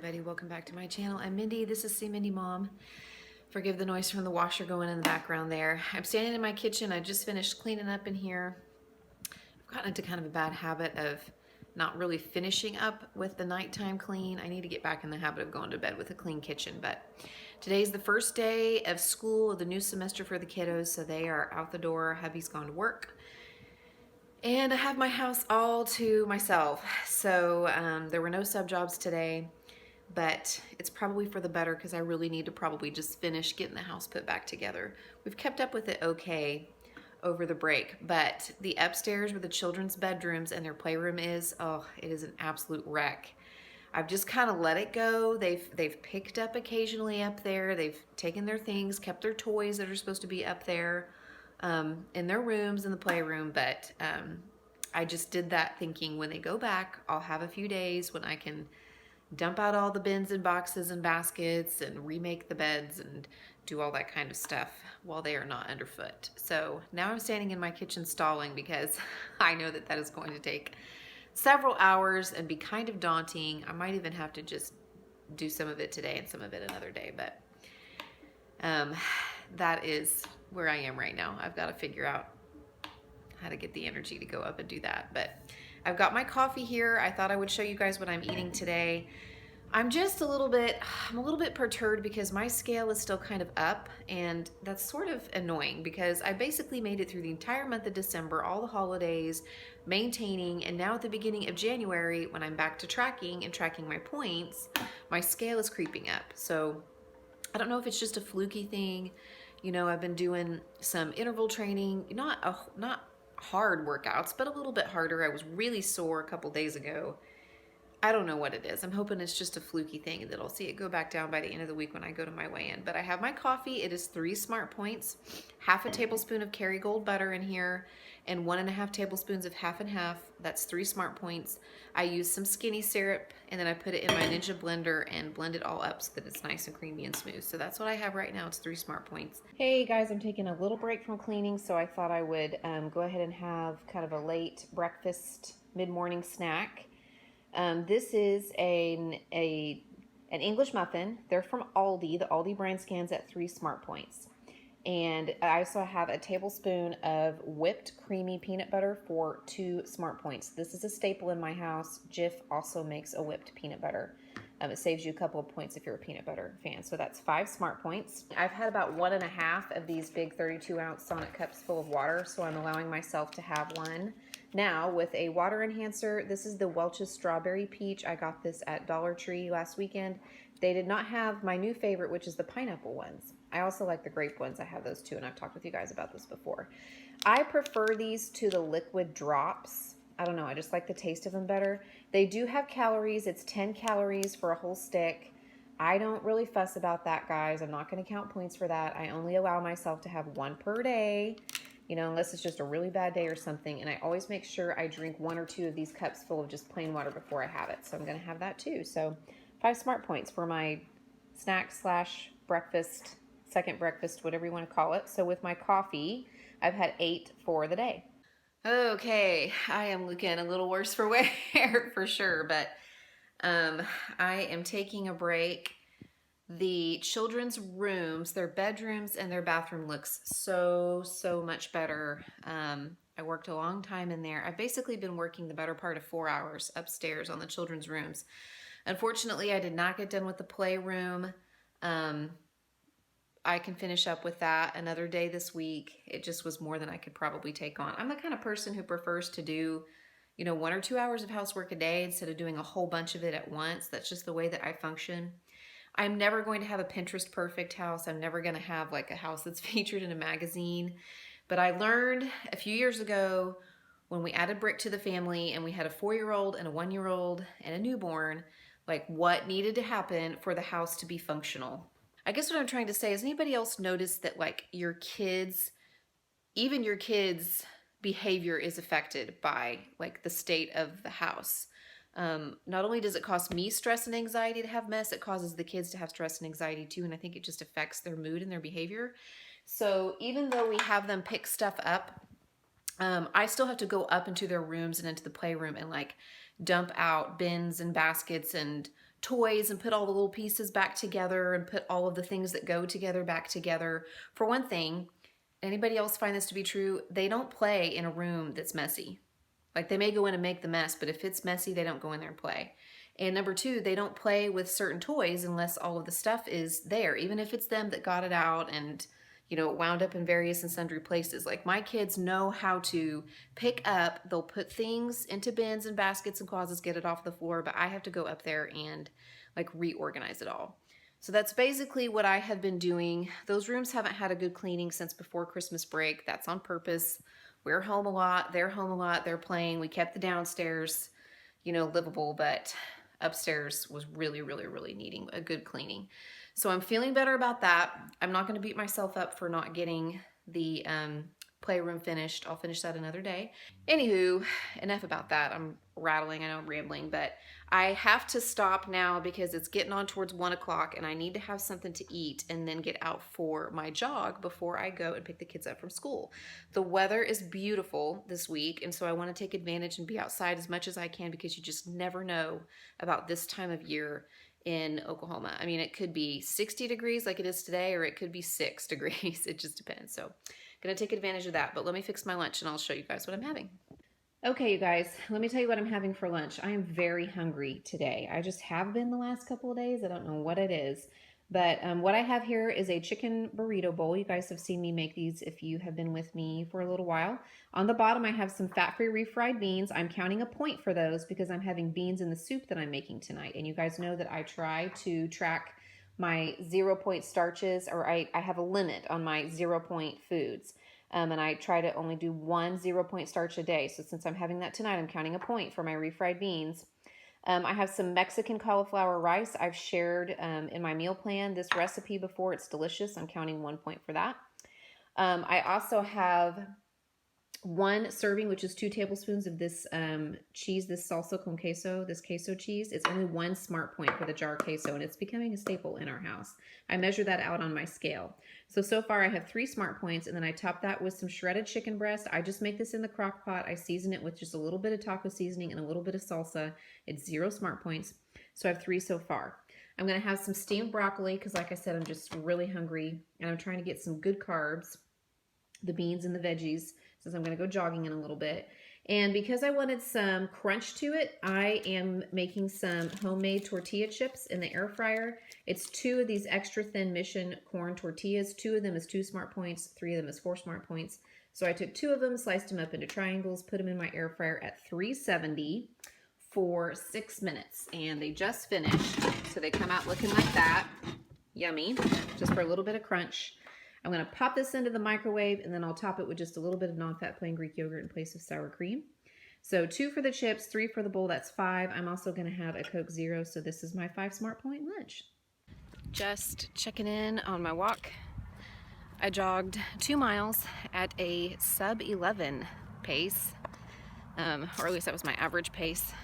everybody, welcome back to my channel. I'm Mindy, this is See Mindy Mom. Forgive the noise from the washer going in the background there. I'm standing in my kitchen. I just finished cleaning up in here. I've gotten into kind of a bad habit of not really finishing up with the nighttime clean. I need to get back in the habit of going to bed with a clean kitchen, but today's the first day of school of the new semester for the kiddos, so they are out the door. Hubby's gone to work. And I have my house all to myself. So there were no sub jobs today, but it's probably for the better because I really need to probably just finish getting the house put back together. We've kept up with it okay over the break, but the upstairs where the children's bedrooms and their playroom is, oh, it is an absolute wreck. I've just kind of let it go. They've picked up occasionally up there. They've taken their things, kept their toys that are supposed to be up there in their rooms in the playroom, but I just did that thinking when they go back, I'll have a few days when I can dump out all the bins and boxes and baskets and remake the beds and do all that kind of stuff while they are not underfoot. So now I'm standing in my kitchen stalling because I know that that is going to take several hours and be kind of daunting. I might even have to just do some of it today and some of it another day, but that is where I am right now. I've got to figure out how to get the energy to go up and do that. But I've got my coffee here. I thought I would show you guys what I'm eating today. I'm a little bit perturbed because my scale is still kind of up, and that's sort of annoying because I basically made it through the entire month of December, all the holidays, maintaining, and now at the beginning of January, when I'm back to tracking and tracking my points, my scale is creeping up. So I don't know if it's just a fluky thing. You know, I've been doing some interval training, not hard workouts, but a little bit harder. I was really sore a couple days ago. I don't know what it is. I'm hoping it's just a fluky thing and that I'll see it go back down by the end of the week when I go to my weigh-in. But I have my coffee. It is 3 Smart Points, half a tablespoon of Kerrygold butter in here, and 1.5 tablespoons of half and half. That's 3 Smart Points. I use some skinny syrup, and then I put it in my Ninja blender and blend it all up so that it's nice and creamy and smooth. So that's what I have right now. It's 3 Smart Points. Hey guys, I'm taking a little break from cleaning, so I thought I would go ahead and have kind of a late breakfast, mid-morning snack. This is an English muffin. They're from Aldi. The Aldi brand scans at 3 Smart Points. And I also have a tablespoon of whipped creamy peanut butter for 2 Smart Points. This is a staple in my house. Jif also makes a whipped peanut butter. It saves you a couple of points if you're a peanut butter fan. So that's 5 Smart Points. I've had about 1.5 of these big 32-ounce Sonic cups full of water, so I'm allowing myself to have one. Now, with a water enhancer, this is the Welch's Strawberry Peach. I got this at Dollar Tree last weekend. They did not have my new favorite, which is the pineapple ones. I also like the grape ones. I have those too, and I've talked with you guys about this before. I prefer these to the liquid drops. I don't know, I just like the taste of them better. They do have calories. It's 10 calories for a whole stick. I don't really fuss about that, guys. I'm not going to count points for that. I only allow myself to have one per day, you know, unless it's just a really bad day or something. And I always make sure I drink 1 or 2 of these cups full of just plain water before I have it. So I'm going to have that too. So 5 Smart Points for my snack slash breakfast, second breakfast, whatever you want to call it. So with my coffee, I've had 8 for the day. Okay, I am looking a little worse for wear for sure, but I am taking a break. The children's rooms, their bedrooms and their bathroom looks so much better. I worked a long time in there. I've basically been working the better part of 4 hours upstairs on the children's rooms. Unfortunately, I did not get done with the playroom. I can finish up with that another day this week. It just was more than I could probably take on. I'm the kind of person who prefers to do, you know, 1 or 2 hours of housework a day instead of doing a whole bunch of it at once. That's just the way that I function. I'm never going to have a Pinterest perfect house. I'm never going to have like a house that's featured in a magazine. But I learned a few years ago when we added Brick to the family and we had a 4-year-old and a 1-year-old and a newborn, like what needed to happen for the house to be functional. I guess what I'm trying to say is, anybody else notice that like your kids, even your kids' behavior is affected by like the state of the house? Not only does it cause me stress and anxiety to have mess, it causes the kids to have stress and anxiety too, and I think it just affects their mood and their behavior. So even though we have them pick stuff up, I still have to go up into their rooms and into the playroom and like dump out bins and baskets and toys and put all the little pieces back together and put all of the things that go together back together. For one thing, anybody else find this to be true? They don't play in a room that's messy. Like, they may go in and make the mess, but if it's messy, they don't go in there and play. And number two, they don't play with certain toys unless all of the stuff is there, even if it's them that got it out and, you know, wound up in various and sundry places. Like, my kids know how to pick up, they'll put things into bins and baskets and closets, get it off the floor, but I have to go up there and like reorganize it all. So that's basically what I have been doing. Those rooms haven't had a good cleaning since before Christmas break. That's on purpose. We're home a lot, they're home a lot, they're playing. We kept the downstairs, you know, livable, but upstairs was really, really, really needing a good cleaning. So I'm feeling better about that. I'm not going to beat myself up for not getting the playroom finished. I'll finish that another day. Anywho, enough about that. I'm rattling, I know I'm rambling, but I have to stop now because it's getting on towards 1 o'clock and I need to have something to eat and then get out for my jog before I go and pick the kids up from school. The weather is beautiful this week, and so I want to take advantage and be outside as much as I can because you just never know about this time of year in Oklahoma. I mean, it could be 60 degrees like it is today, or it could be 6 degrees. It just depends. So I'm going to take advantage of that, but let me fix my lunch and I'll show you guys what I'm having. Okay, you guys, let me tell you what I'm having for lunch. I am very hungry today. I just have been the last couple of days. I don't know what it is. But what I have here is a chicken burrito bowl. You guys have seen me make these if you have been with me for a little while. On the bottom, I have some fat-free refried beans. I'm counting a point for those because I'm having beans in the soup that I'm making tonight. And you guys know that I try to track my 0-point starches, or I have a limit on my 0-point foods. And I try to only do 1 0-point starch a day. So since I'm having that tonight, I'm counting a point for my refried beans. I have some Mexican cauliflower rice. I've shared in my meal plan this recipe before. It's delicious. I'm counting 1 point for that. I also have 1 serving, which is 2 tablespoons of this cheese, this salsa con queso, this queso cheese. It's only 1 smart point for the jar queso, and it's becoming a staple in our house. I measure that out on my scale. So far I have 3 smart points, and then I top that with some shredded chicken breast. I just make this in the crock pot. I season it with just a little bit of taco seasoning and a little bit of salsa. It's 0 smart points. So I have 3 so far. I'm going to have some steamed broccoli because, like I said, I'm just really hungry, and I'm trying to get some good carbs, the beans and the veggies, since I'm going to go jogging in a little bit. And because I wanted some crunch to it, I am making some homemade tortilla chips in the air fryer. It's 2 of these extra thin Mission corn tortillas. 2 of them is 2 smart points, 3 of them is 4 smart points. So I took 2 of them, sliced them up into triangles, put them in my air fryer at 370 for 6 minutes. And they just finished. So they come out looking like that. Yummy. Just for a little bit of crunch. I'm going to pop this into the microwave, and then I'll top it with just a little bit of non-fat plain Greek yogurt in place of sour cream. So 2 for the chips, 3 for the bowl, that's 5. I'm also going to have a Coke Zero, so this is my 5 smart point lunch. Just checking in on my walk. I jogged 2 miles at a sub 11 pace, or at least that was my average pace.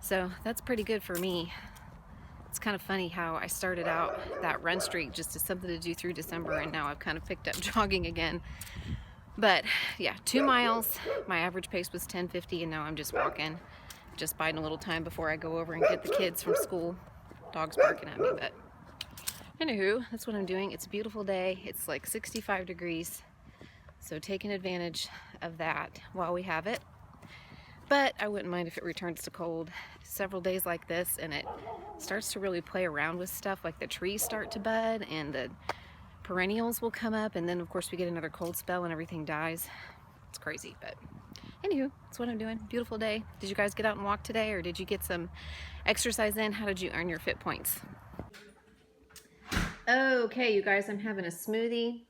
So that's pretty good for me. It's kind of funny how I started out that run streak just as something to do through December, and now I've kind of picked up jogging again. But yeah, 2 miles, my average pace was 10:50, and now I'm just walking, just biding a little time before I go over and get the kids from school. Dog's barking at me, but anywho, that's what I'm doing. It's a beautiful day. It's like 65 degrees, so taking advantage of that while we have it. But I wouldn't mind if it returns to cold. Several days like this, and it starts to really play around with stuff, like the trees start to bud and the perennials will come up, and then of course we get another cold spell and everything dies. It's crazy, but anywho, that's what I'm doing. Beautiful day. Did you guys get out and walk today, or did you get some exercise in? How did you earn your fit points? Okay, you guys, I'm having a smoothie.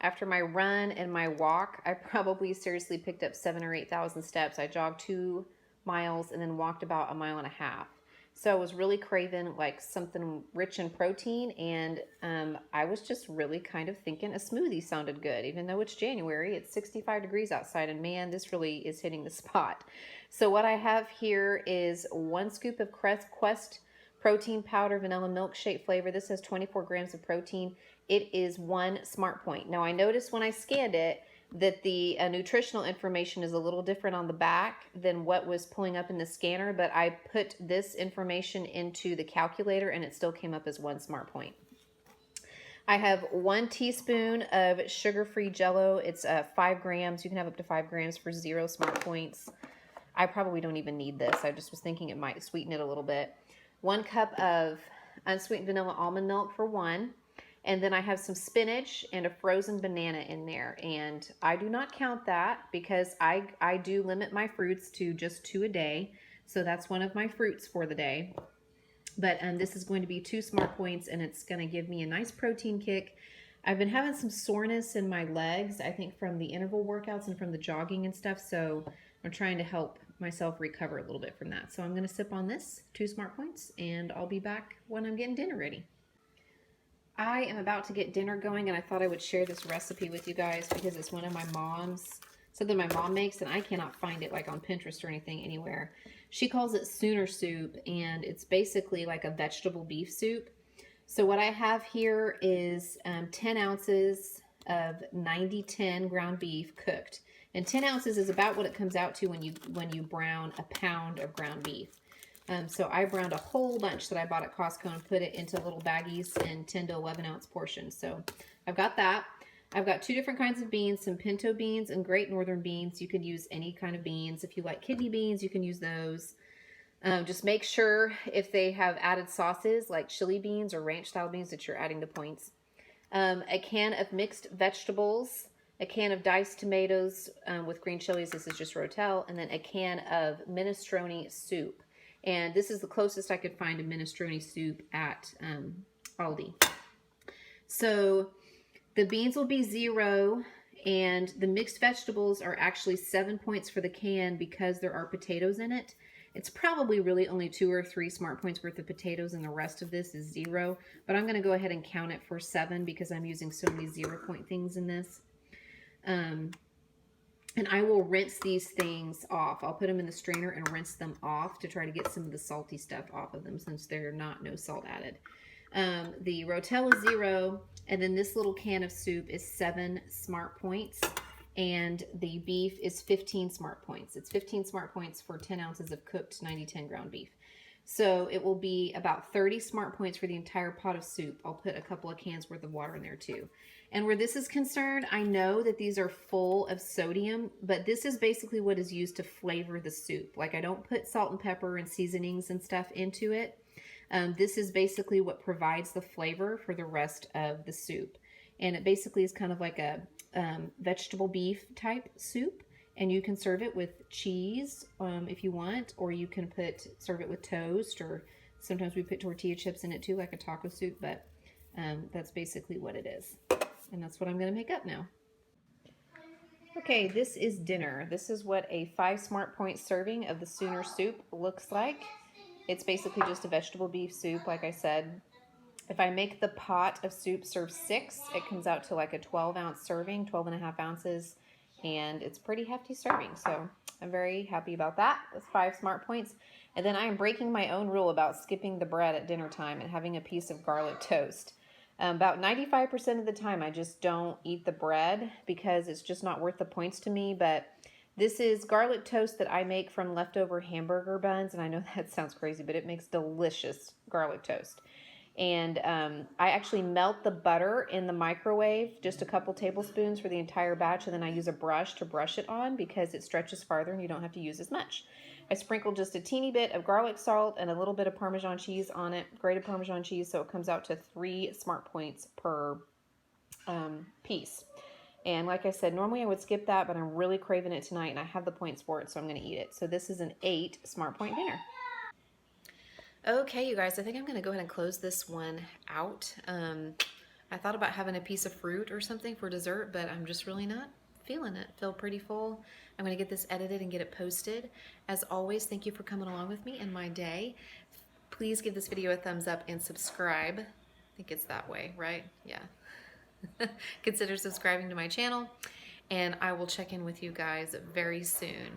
After my run and my walk, I probably seriously picked up 7,000 or 8,000 steps. I jogged 2 miles and then walked about 1.5 miles. So I was really craving like something rich in protein, and I was just really kind of thinking a smoothie sounded good. Even though it's January, it's 65 degrees outside, and man, this really is hitting the spot. So what I have here is 1 scoop of Quest protein powder, vanilla milkshake flavor. This has 24 grams of protein. It is 1 smart point. Now I noticed when I scanned it that the nutritional information is a little different on the back than what was pulling up in the scanner, but I put this information into the calculator and it still came up as 1 smart point. I have 1 teaspoon of sugar-free Jell-O. It's 5 grams. You can have up to 5 grams for 0 smart points. I probably don't even need this. I just was thinking it might sweeten it a little bit. 1 cup of unsweetened vanilla almond milk for 1. And then I have some spinach and a frozen banana in there. And I do not count that because I do limit my fruits to just 2 a day. So that's one of my fruits for the day. But this is going to be 2 smart points, and it's going to give me a nice protein kick. I've been having some soreness in my legs, I think from the interval workouts and from the jogging and stuff. So I'm trying to help myself recover a little bit from that. So I'm going to sip on this, 2 smart points, and I'll be back when I'm getting dinner ready. I am about to get dinner going, and I thought I would share this recipe with you guys because it's one of my mom's, something my mom makes, and I cannot find it like on Pinterest or anything anywhere. She calls it Sooner soup, and it's basically like a vegetable beef soup. So what I have here is 10 ounces of 90-10 ground beef cooked. And 10 ounces is about what it comes out to when you brown a pound of ground beef. So I browned a whole bunch that I bought at Costco and put it into little baggies in 10 to 11 ounce portions. So I've got that. I've got 2 different kinds of beans, some pinto beans and great northern beans. You could use any kind of beans. If you like kidney beans, you can use those. Just make sure if they have added sauces like chili beans or ranch style beans that you're adding the points. A can of mixed vegetables, a can of diced tomatoes with green chilies. This is just Rotel. And then a can of minestrone soup. And this is the closest I could find to minestrone soup at Aldi. So the beans will be 0, and the mixed vegetables are actually 7 points for the can because there are potatoes in it. It's probably really only 2 or 3 smart points worth of potatoes, and the rest of this is 0. But I'm going to go ahead and count it for 7 because I'm using so many 0-point things in this. And I will rinse these things off. I'll put them in the strainer and rinse them off to try to get some of the salty stuff off of them since they're no salt added. The Rotel is 0, and then this little can of soup is 7 smart points, and the beef is 15 smart points. It's 15 smart points for 10 ounces of cooked 90-10 ground beef. So it will be about 30 smart points for the entire pot of soup. I'll put a couple of cans worth of water in there too. And where this is concerned, I know that these are full of sodium, but this is basically what is used to flavor the soup. Like, I don't put salt and pepper and seasonings and stuff into it. This is basically what provides the flavor for the rest of the soup. And it basically is kind of like a vegetable beef type soup. And you can serve it with cheese if you want, or you can serve it with toast, or sometimes we put tortilla chips in it too, like a taco soup, but that's basically what it is. And that's what I'm going to make up now. Okay, this is dinner. This is what a 5 smart point serving of the Sooner soup looks like. It's basically just a vegetable beef soup, like I said. If I make the pot of soup serve 6, it comes out to like a 12-ounce serving, 12.5 ounces, and it's pretty hefty serving. So I'm very happy about that. That's 5 smart points. And then I am breaking my own rule about skipping the bread at dinner time and having a piece of garlic toast. About 95% of the time, I just don't eat the bread because it's just not worth the points to me. But this is garlic toast that I make from leftover hamburger buns. And I know that sounds crazy, but it makes delicious garlic toast. And I actually melt the butter in the microwave, just a couple tablespoons for the entire batch. And then I use a brush to brush it on because it stretches farther and you don't have to use as much. I sprinkle just a teeny bit of garlic salt and a little bit of Parmesan cheese on it, grated Parmesan cheese, so it comes out to 3 smart points per piece. And like I said, normally I would skip that, but I'm really craving it tonight, and I have the points for it, so I'm going to eat it. So this is an 8 smart point dinner. Okay, you guys, I think I'm going to go ahead and close this one out. I thought about having a piece of fruit or something for dessert, but I'm just really not feeling it. Feel pretty full. I'm going to get this edited and get it posted. As always, thank you for coming along with me in my day. Please give this video a thumbs up and subscribe. I think it's that way, right? Yeah. Consider subscribing to my channel, and I will check in with you guys very soon.